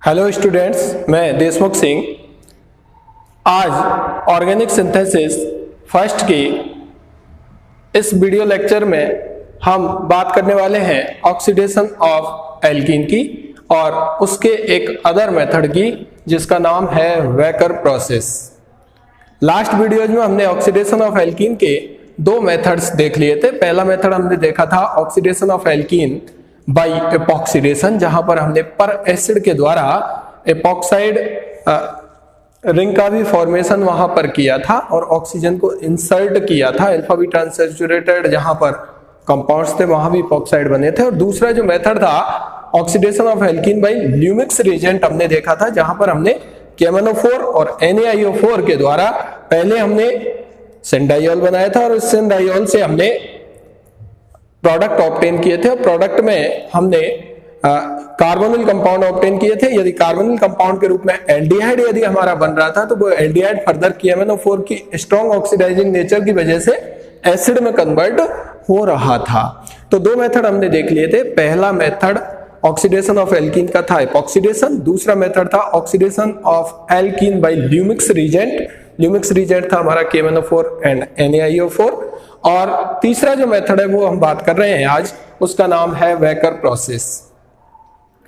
Hello students, मैं देशमुख सिंह आज organic synthesis first की इस वीडियो लेक्चर में हम बात करने वाले हैं ऑक्सीडेशन ऑफ एल्कीन की और उसके एक अदर मेथड की जिसका नाम है वेकर प्रोसेस। लास्ट वीडियोज में हमने ऑक्सीडेशन ऑफ एल्कीन के दो मेथड्स देख लिए थे। पहला मेथड हमने देखा था oxidation of alkene by epoxidation, जहां पर हमने पर एसिड के द्वारा एपॉक्साइड रिंग का भी फॉर्मेशन वहां पर किया था और ऑक्सीजन को इंसर्ट किया था अल्फा बीटा अनसैचुरेटेड जहां पर कंपाउंड्स थे वहां भी एपॉक्साइड बने थे। और दूसरा जो मेथड था oxidation of alkene by Lemieux reagent हमने देखा था, जहां पर हमने KMnO4 और NaIO4 के द्वारा पहले हमने सेंडाइऑल बनाया था और इस सेंडाइऑल से हमने प्रोडक्ट ऑब्टेन किए थे और प्रोडक्ट में हमने कार्बोनिल कंपाउंड ऑब्टेन किए थे। यदि कार्बोनिल कंपाउंड के रूप में एल्डिहाइड यदि हमारा बन रहा था तो वो एल्डिहाइड फर्दर KMnO4 की स्ट्रॉन्ग ऑक्सीडाइजिंग नेचर की वजह से एसिड में कन्वर्ट हो रहा था। तो दो मेथड हमने देख लिए थे। पहला मेथड ऑक्सीडेशन ऑफ एल्कीन का था एपॉक्सीडेशन, दूसरा मेथड था oxidation of alkene by Lemieux reagent. Lemieux reagent था हमारा KMnO4 एंड NaIO4। और तीसरा जो मेथड है वो हम बात कर रहे हैं आज, उसका नाम है वेकर प्रोसेस।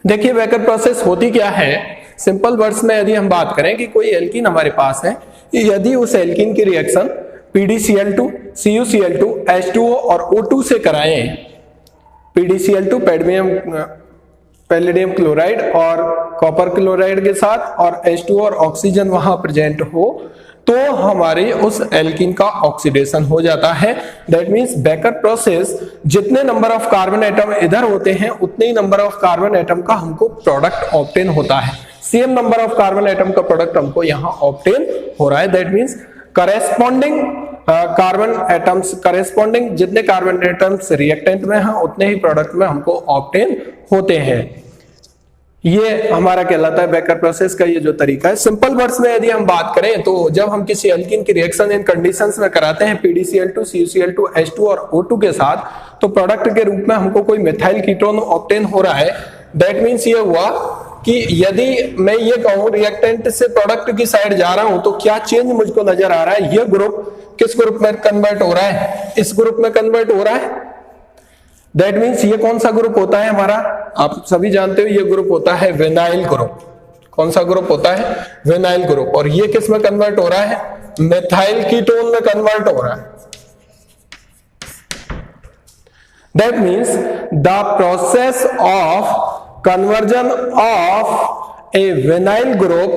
देखिए वेकर प्रोसेस होती क्या है, सिंपल वर्ड्स में यदि हम बात करें कि कोई एल्कीन हमारे पास है, यदि उस एल्कीन की रिएक्शन PDCl2, CuCl2, H2O और O2 से कराएं, PDCl2 पैलेडियम क्लोराइड और कॉपर क्लोराइड के साथ और H2O और ऑक्सीजन वहां प्रेजेंट हो, तो हमारे उस एल्कीन का ऑक्सीडेशन हो जाता है। दैट मींस बेकर प्रोसेस, जितने नंबर ऑफ कार्बन एटम इधर होते हैं उतने ही नंबर ऑफ कार्बन एटम का हमको प्रोडक्ट ऑब्टेन होता है। Same number of carbon atom का प्रोडक्ट हमको यहाँ ऑब्टेन हो रहा है। That means corresponding carbon atoms, corresponding जितने कार्बन एटम्स रिएक्टेंट में हैं उतने ही प्रोडक्ट में हमको ऑब्टेन होते हैं। ये हमारा कहलाता है बेकर प्रोसेस का ये जो तरीका है। सिंपल वर्ड्स में यदि हम बात करें तो जब हम किसी एल्कीन की रिएक्शन इन कंडीशंस में कराते हैं PDCl2, CuCl2, H2 और O2 के साथ, तो प्रोडक्ट के रूप में हमको कोई मिथाइल कीटोन ऑब्टेन हो रहा है। दैट मींस ये हुआ कि यदि मैं ये कहूं रिएक्टेंट से प्रोडक्ट की साइड जा रहा हूं तो क्या चेंज मुझको नजर आ रहा है, ये ग्रुप किस ग्रुप में कन्वर्ट हो रहा है, इस ग्रुप में कन्वर्ट हो रहा है। दैट मींस ये कौन सा ग्रुप होता है हमारा, आप सभी जानते हो ये ग्रुप होता है विनाइल ग्रुप। कौन सा ग्रुप होता है, विनाइल ग्रुप। और ये किस में कन्वर्ट हो रहा है, मिथाइल कीटोन में कन्वर्ट हो रहा है। That means the process of conversion of a vinyl group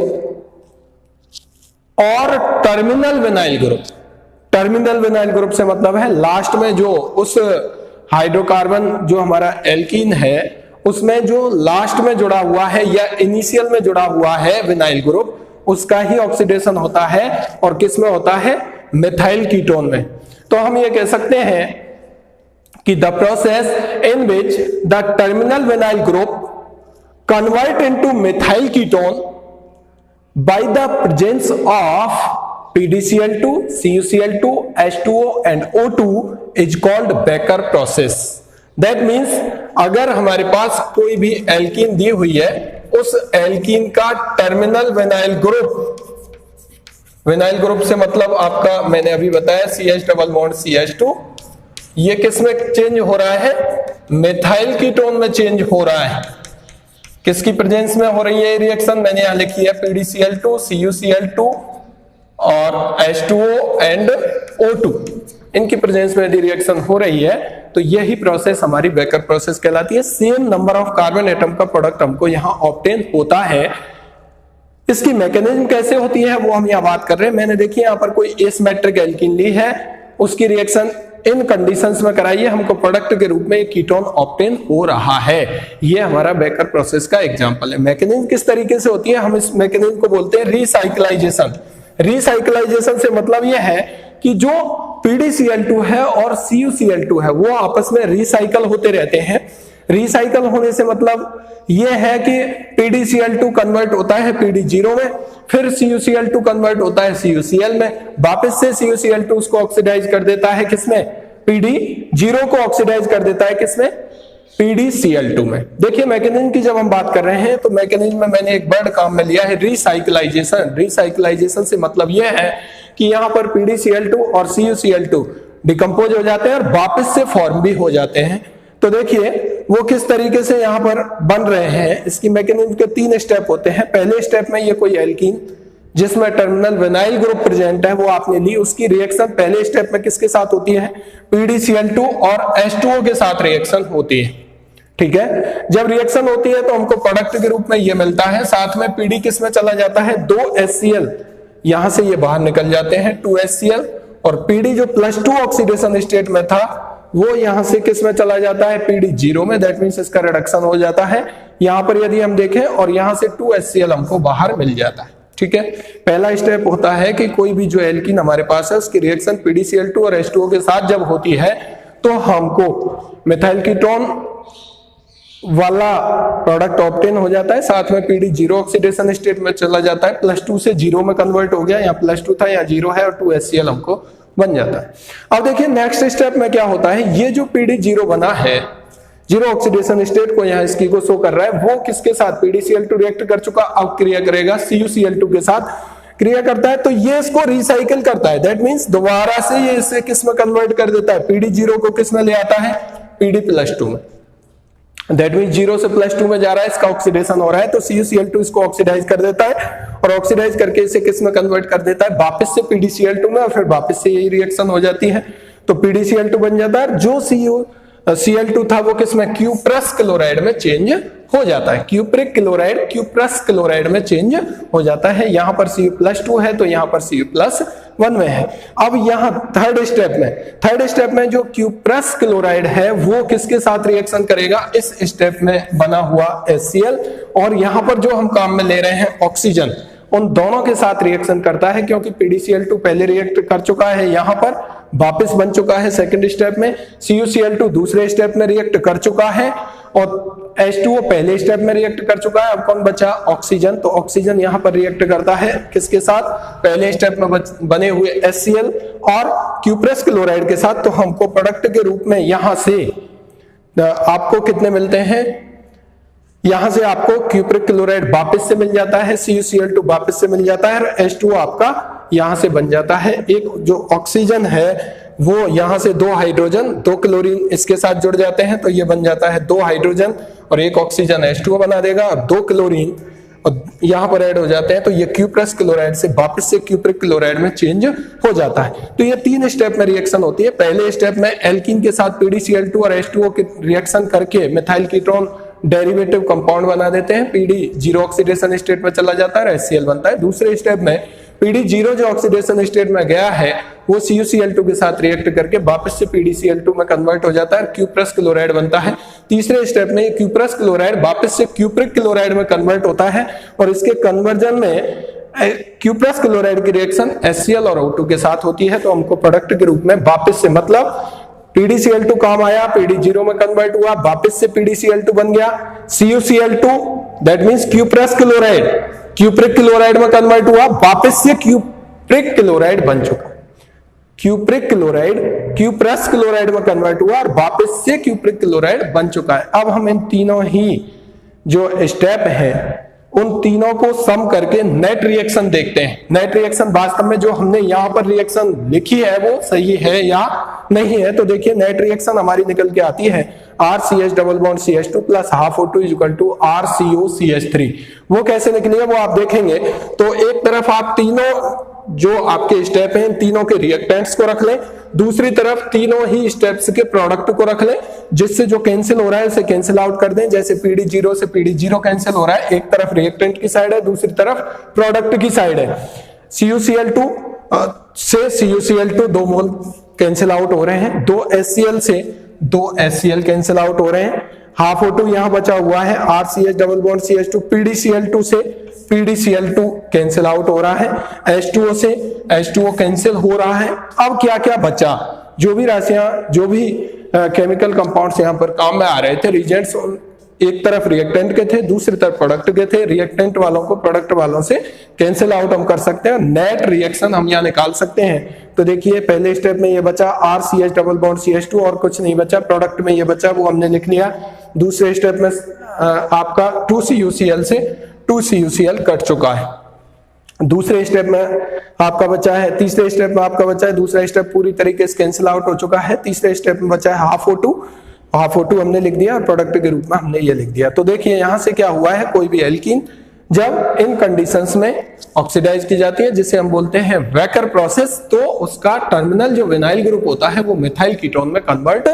और terminal vinyl group. Terminal vinyl group से मतलब है लास्ट में जो उस हाइड्रोकार्बन जो हमारा एल्कीन है उसमें जो लास्ट में जुड़ा हुआ है या इनिशियल में जुड़ा हुआ है विनाइल ग्रुप, उसका ही ऑक्सीडेशन होता है। और किस में होता है, मिथाइल कीटोन में। तो हम ये कह सकते हैं कि the process in which the terminal vinyl group convert into methyl ketone by the presence of PDCl2, CuCl2, H2O and O2 is called Becker process. That means अगर हमारे पास कोई भी एल्कीन दी हुई है, उस एल्कीन का terminal vinyl group, vinyl group से मतलब आपका मैंने अभी बताया CH डबल बॉन्ड CH2, ये किस में चेंज हो रहा है, मिथाइल कीटोन में चेंज हो रहा है। किसकी प्रेजेंस में हो रही है रिएक्शन, मैंने यहां लिखी है PDCl2, CuCl2 और H2O एंड O2, इनकी प्रेजेंस में यदि रिएक्शन हो रही है तो यही प्रोसेस हमारी बेकर प्रोसेस कहलाती है। Same number of carbon atom का प्रोडक्ट हमको यहां ऑब्टेन होता है। इसकी मैकेनिज्म कैसे होती है वो हम यहां बात कर रहे हैं। मैंने देखिए यहां पर कोई एसिमेट्रिक एल्कीन ली है, उसकी रिएक्शन इन कंडीशंस में कराइए, हमको प्रोडक्ट के रूप में एक कीटोन ऑब्टेन हो रहा है। ये हमारा बेकर प्रोसेस का एग्जांपल है। मैकेनिज्म किस तरीके से होती है, हम इस मैकेनिज्म को बोलते हैं रिसाइक्लाइजेशन। रिसाइक्लाइजेशन से मतलब यह है कि जो PDCl2 है और CuCl2 है वो आपस में रिसाइकल होते रहते हैं। रिसाइकल होने से मतलब यह है कि PDCl2 कन्वर्ट होता है PD0 में, फिर CuCl2 कन्वर्ट होता है CuCl में, वापस से CuCl2 उसको ऑक्सीडाइज कर देता है किसमें, PD0 को ऑक्सीडाइज कर देता है किसमें, PDCl2 में। देखिए मैकेनिज्म की जब हम बात कर रहे हैं तो मैकेनिज्म में मैंने एक वर्ड काम में लिया है रिसाइक्लाइजेशन। रिसाइक्लाइजेशन से मतलब यह है कि यहाँ पर PDCl2 और CuCl2 डिकम्पोज हो जाते हैं और वापस से फॉर्म भी हो जाते हैं। तो देखिए वो किस तरीके से यहाँ पर बन रहे हैं। इसकी मैकेनिज्म के 3 स्टेप होते हैं। पहले स्टेप में ये कोई एल्कीन जिसमें टर्मिनल विनाइल ग्रुप प्रेजेंट है वो आपने ली, उसकी रिएक्शन पहले स्टेप में किसके साथ होती है, PDCl2 और H2O के साथ रिएक्शन होती है। ठीक है, जब रिएक्शन होती है तो हमको प्रोडक्ट के रूप में ये मिलता है। साथ में PD किस में चला जाता है, 2HCl, यहां से ये बाहर निकल जाते हैं 2HCl, और PD जो +2 ऑक्सीडेशन स्टेट में था वो यहां से किस में चला जाता है, PD0 में। दैट मींस इसका रिडक्शन हो जाता है। यहां पर यदि हम देखें और यहां से 2HCl हमको बाहर मिल जाता है। ठीक है, पहला स्टेप होता है कि कोई भी जो एल्कीन हमारे पास है उसकी रिएक्शन PDCl2 और H2O के साथ जब होती है तो हमको मिथाइल कीटोन वाला प्रोडक्ट ऑब्टेन हो जाता है। साथ में PD0 ऑक्सीडेशन स्टेट में चला जाता है, +2 से 0 में कन्वर्ट हो गया, यहाँ +2 था यहाँ 0 है और 2HCl हमको बन जाता है। अब देखिए नेक्स्ट स्टेप में क्या होता है, ये जो PD0 बना है, 0 ऑक्सीडेशन स्टेट को यहाँ इसकी को शो कर रहा है, वो किसके साथ, PDCl2 रिएक्ट कर चुका, अब क्रिया करेगा CuCl2 के साथ क्रिया करता है, तो ये इसको रिसाइकिल करता है। दैट मींस दोबारा से ये इसे किस में कन्वर्ट कर देता है, PD0 को किस में ले आता है, PD+2 में। दैट मींस 0 से +2 में जा रहा है, इसका ऑक्सीडेशन हो रहा है, तो CuCl2 इसको ऑक्सीडाइज कर देता है और ऑक्सीडाइज करके इसे किस में कन्वर्ट कर देता है, वापस से PDCl2 में, और फिर वापस से यही रिएक्शन हो जाती है तो PDCl2 बन जाता है। जो CuCl2 था वो किसमें, क्यूप्रस क्लोराइड में चेंज हो जाता है। क्यूप्रिक क्लोराइड क्यूप्रस क्लोराइड में चेंज हो जाता है। यहां पर Cu+2 है तो यहां पर Cu+1 में है। अब यहां थर्ड स्टेप में जो क्यूप्रस क्लोराइड है वो किसके साथ रिएक्शन करेगा, इस स्टेप में बना हुआ HCl, और यहां पर जो हम काम में ले रहे हैं ऑक्सीजन, उन दोनों के साथ रिएक्शन करता है, क्योंकि PDCl2 पहले रिएक्ट कर चुका है, यहां पर वापस बन चुका है सेकंड स्टेप में, CuCl2 दूसरे स्टेप में रिएक्ट कर चुका है और H2O पहले स्टेप में रिएक्ट कर चुका है। अब कौन बचा, ऑक्सीजन, तो ऑक्सीजन यहां पर रिएक्ट करता है किसके साथ, पहले स्टेप में बने हुए HCl और क्यूप्रस क्लोराइड के साथ। तो हमको प्रोडक्ट के रूप में यहां से आपको कितने मिलते हैं, यहां से आपको क्यूप्रिक क्लोराइड वापस से मिल जाता है, CuCl2 वापस से मिल जाता है और H2O आपका यहां से बन जाता है। एक जो ऑक्सीजन है वो यहां से 2 हाइड्रोजन 2 क्लोरीन इसके साथ जुड़ जाते हैं, तो ये बन जाता है 2 हाइड्रोजन और एक ऑक्सीजन H2O बना देगा, और 2 क्लोरीन और यहां पर ऐड हो जाते हैं, तो ये क्यूप्रस क्लोराइड से वापस से क्यूप्रिक क्लोराइड में चेंज हो जाता है। तो ये 3 स्टेप में रिएक्शन होती है। पहले स्टेप में एल्कीन के साथ PDCl2 और H2O की रिएक्शन करके मिथाइल कीटोन डेरिवेटिव कंपाउंड बना देते हैं, PD0 ऑक्सीडेशन स्टेट में चला जाता है, HCl बनता है। दूसरे स्टेप में PD0 जो ऑक्सीडेशन स्टेट में गया है वो CuCl2 के साथ रिएक्ट करके वापस से PDCl2 में कन्वर्ट हो जाता है, क्यूप्रस क्लोराइड बनता है। तीसरे स्टेप में क्यूप्रस क्लोराइड वापस से क्यूप्रिक क्लोराइड में कन्वर्ट होता है और इसके कन्वर्जन में क्यूप्रस क्लोराइड की रिएक्शन HCl और O2 के साथ होती है, तो हमको प्रोडक्ट के रूप में वापस से, मतलब PDCl2 काम आया, PD0 में कन्वर्ट हुआ, वापस से PDCl2 बन गया, CuCl2 that means cuprous chloride cupric chloride में कन्वर्ट हुआ, वापस से क्यूप्रिक क्लोराइड बन चुका, क्यूप्रिक क्लोराइड क्यूप्रस क्लोराइड में कन्वर्ट हुआ और वापस से क्यूप्रिक क्लोराइड बन चुका है। अब हम इन तीनों ही जो स्टेप है उन तीनों को सम करके नेट रिएक्शन देखते हैं। नेट रिएक्शन वास्तव में जो हमने यहां पर रिएक्शन लिखी है वो सही है या नहीं है, तो देखिए नेट रिएक्शन हमारी निकल के आती है RCH+CH2 plus half O2 equal to RCOCH3। वो कैसे निकली है वो आप देखेंगे। तो एक तरफ आप तीनों जो आपके स्टेप हैं इन तीनों के रिएक्टेंट्स को रख लें, दूसरी तरफ तीनों ही स्टेप्स के प्रोडक्ट को रख लें, जिससे जो कैंसिल हो रहा है उसे कैंसिल आउट कर दें। जैसे PD0 से PD0 कैंसिल हो रहा है, एक तरफ रिएक्टेंट की साइड है, दूसरी तरफ प्रोडक्ट की साइड है। CuCl2 से CuCl2 2 मोल कैंसिल आउट हो रहे हैं, 2 HCl से 2 HCl कैंसिल आउट हो रहे हैं, हाफ O2 यहां बचा हुआ है, RCH+CH2 PDCl2 से PDCl2 कैंसिल आउट हो रहा है, H2O से H2O कैंसिल हो रहा है। अब क्या क्या बचा, जो भी राशियां जो भी केमिकल कंपाउंड्स यहां पर काम में आ रहे थे, रिजेंट्स एक तरफ रिएक्टेंट के थे, दूसरी तरफ प्रोडक्ट के थे, रिएक्टेंट वालों को प्रोडक्ट वालों से कैंसिल आउट हम कर सकते हैं, नेट रिएक्शन हम यहां निकाल सकते हैं। तो देखिए पहले स्टेप में ये बचा RCH+CH2 और कुछ नहीं बचा, प्रोडक्ट में ये बचा वो हमने लिख लिया। दूसरे स्टेप में आपका 2CuCl से 2CuCl कट चुका है। दूसरे स्टेप में आपका बचा है, तीसरे स्टेप में आपका बचा है, दूसरा स्टेप पूरी तरीके से कैंसिल आउट हो चुका है। तीसरे स्टेप में बचा है हाफ O2 हमने लिख दिया और प्रोडक्ट के रूप में हमने ये लिख दिया। तो देखिए यहां से क्या हुआ है, कोई भी एल्कीन जब इन कंडीशंस में ऑक्सीडाइज की जाती है जिसे हम बोलते हैं वेकर प्रोसेस, तो उसका टर्मिनल जो विनाइल ग्रुप होता है वो मिथाइल कीटोन में कन्वर्ट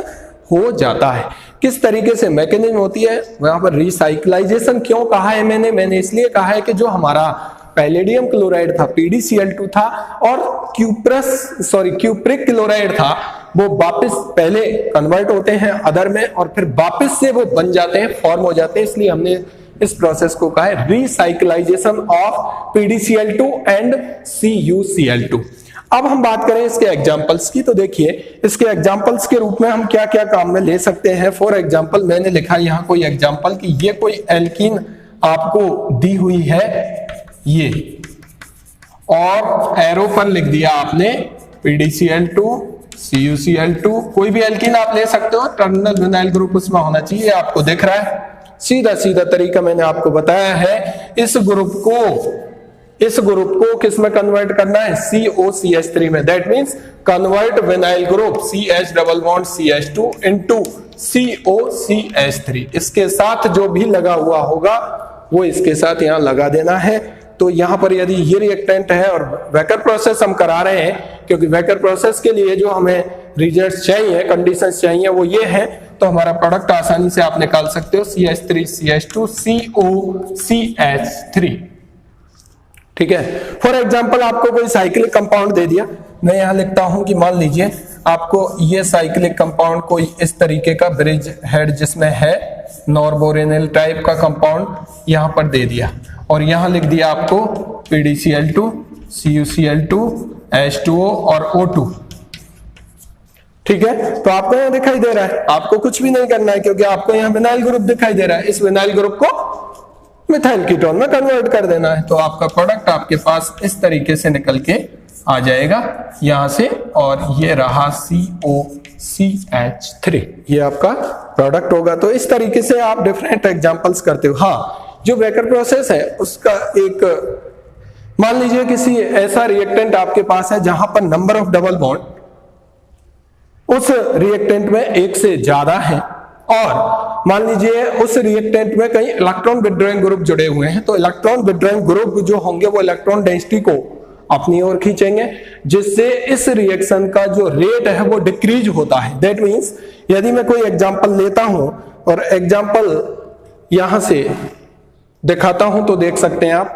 हो जाता है। किस तरीके से मैकेनिज्म होती है, वहां पर रिसाइक्लाइजेशन क्यों कहा है मैंने इसलिए कहा है कि जो हमारा पैलेडियम क्लोराइड था PdCl2 था और क्यूप्रिक क्लोराइड था, वो वापस पहले कन्वर्ट होते हैं अदर में और फिर वापस से वो बन जाते हैं, फॉर्म हो जाते हैं। इसलिए हमने इस प्रोसेस को कहा है रिसाइक्लाइजेशन ऑफ PdCl2 एंड CuCl2। अब हम बात करें इसके एग्जांपल्स की, तो देखिए इसके एग्जांपल्स के रूप में हम क्या क्या काम में ले सकते हैं। फॉर एग्जांपल मैंने लिखा यहाँ कोई एग्जांपल कि ये कोई एल्कीन आपको दी हुई है ये, और एरो पर लिख दिया आपने PdCl2 CuCl2, कोई भी एल्कीन आप ले सकते हो, टर्मिनल विनाइल ग्रुप उसमें होना चाहिए, आपको दिख रहा है। सीधा तरीका मैंने आपको बताया है। इस ग्रुप को किस में कन्वर्ट करना है, COCH3 में। That means convert vinyl group CH double bond CH2 into COCH3। इसके साथ जो भी लगा हुआ होगा वो इसके साथ यहां लगा देना है। तो यहां पर यदि ये रिएक्टेंट है और वेकर प्रोसेस हम करा रहे हैं, क्योंकि वेकर प्रोसेस के लिए जो हमें रिजल्ट्स चाहिए, कंडीशंस चाहिए वो ये है, तो हमारा प्रोडक्ट आसानी से आप निकाल सकते हो CH3 CH2 COCH3। ठीक है। फॉर एग्जांपल आपको कोई साइक्लिक कंपाउंड दे दिया, मैं यहां लिखता हूं कि मान लीजिए आपको ये साइक्लिक कंपाउंड कोई इस तरीके का ब्रिज हेड जिसमें है नॉर्बोरेनिल टाइप का कंपाउंड यहां पर दे दिया और यहां लिख दिया आपको PdCl2 CuCl2 H2O और O2। ठीक है, तो आपको यहां दिखाई दे रहा है, आपको कुछ भी नहीं करना है क्योंकि आपको यहां विनाइल ग्रुप दिखाई दे रहा है। इस विनाइल ग्रुप को मिथाइल कीटोन में कन्वर्ट कर देना है, तो आपका प्रोडक्ट आपके पास इस तरीके से निकल के आ जाएगा यहां से, और ये रहा COCH3, ये आपका प्रोडक्ट होगा। तो इस तरीके से आप डिफरेंट एग्जांपल्स करते हो। हाँ, जो वेकर प्रोसेस है उसका एक, मान लीजिए किसी ऐसा रिएक्टेंट आपके पास है जहां पर नंबर ऑफ डबल बॉन्ड उस रिएक्टेंट में एक से ज्यादा है, और मान लीजिए उस रिएक्टेंट में कई इलेक्ट्रॉन विथड्रॉइंग ग्रुप जुड़े हुए हैं, तो इलेक्ट्रॉन विथड्रॉइंग ग्रुप जो होंगे वो इलेक्ट्रॉन डेंसिटी को अपनी ओर खींचेंगे, जिससे इस रिएक्शन का जो रेट है वो डिक्रीज होता है। दैट मींस यदि मैं कोई एग्जांपल लेता हूं और एग्जांपल यहां से दिखाता हूं तो देख सकते हैं आप,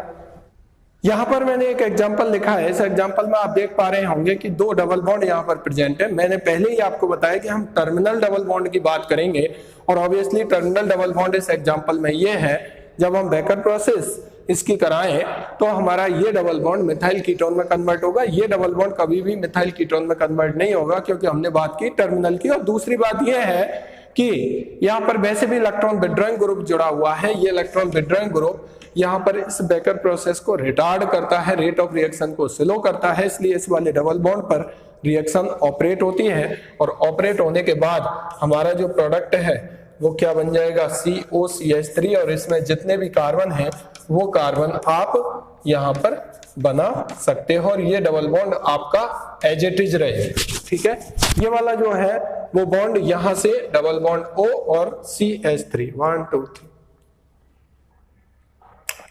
यहां पर मैंने एक एग्जांपल लिखा है। इस एग्जांपल में आप देख पा रहे होंगे कि दो डबल बॉन्ड यहां पर प्रेजेंट है। मैंने पहले ही आपको बताया कि हम टर्मिनल डबल बॉन्ड की बात करेंगे, और ऑब्वियसली टर्मिनल डबल बॉन्ड इस एग्जांपल में ये है। जब हम वेकर प्रोसेस इसकी कराएं तो हमारा ये डबल बॉन्ड मिथाइल कीटोन में कन्वर्ट होगा, ये डबल बॉन्ड कभी भी मिथाइल कीटोन में कन्वर्ट नहीं होगा, क्योंकि हमने बात की टर्मिनल की। और दूसरी बात यह है कि यहाँ पर वैसे भी इलेक्ट्रॉन विथड्रॉइंग ग्रुप जुड़ा हुआ है। ये इलेक्ट्रॉन विथड्रॉइंग ग्रुप यहाँ पर इस बेकर प्रोसेस को रिटार्ड करता है, रेट ऑफ रिएक्शन को स्लो करता है, इसलिए इस वाले डबल बॉन्ड पर रिएक्शन ऑपरेट होती है, और ऑपरेट होने के बाद हमारा जो प्रोडक्ट है वो क्या बन जाएगा, COCH3, और इसमें जितने भी कार्बन हैं वो कार्बन आप यहाँ पर बना सकते हो, और ये डबल बॉन्ड आपका एज इट इज रहे। ठीक है, ये वाला जो है वो बॉन्ड यहां से डबल बॉन्ड O और CH3 1 2 3,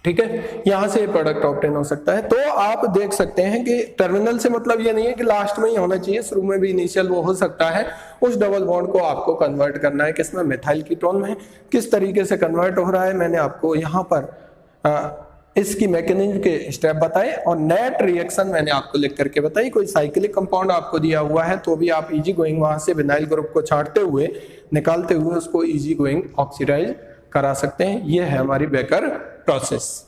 ठीक है, यहां से प्रोडक्ट ऑब्टेन हो सकता है। तो आप देख सकते हैं कि टर्मिनल से मतलब ये नहीं है कि लास्ट में ही होना चाहिए, शुरू में भी इनिशियल वो हो सकता है। उस डबल बॉन्ड को आपको कन्वर्ट करना है किसमें, मिथाइल कीटोन में। किस तरीके से कन्वर्ट हो रहा है मैंने आपको यहाँ पर इसकी मैकेनिज्म के स्टेप बताए, और नेट रिएक्शन मैंने आपको लिख करके बताई। कोई साइक्लिक कंपाउंड आपको दिया हुआ है तो भी आप इजी गोइंग वहां से विनाइल ग्रुप को छांटते हुए निकालते हुए उसको इजी गोइंग ऑक्सीडाइज करा सकते हैं। ये है हमारी बेकर प्रोसेस।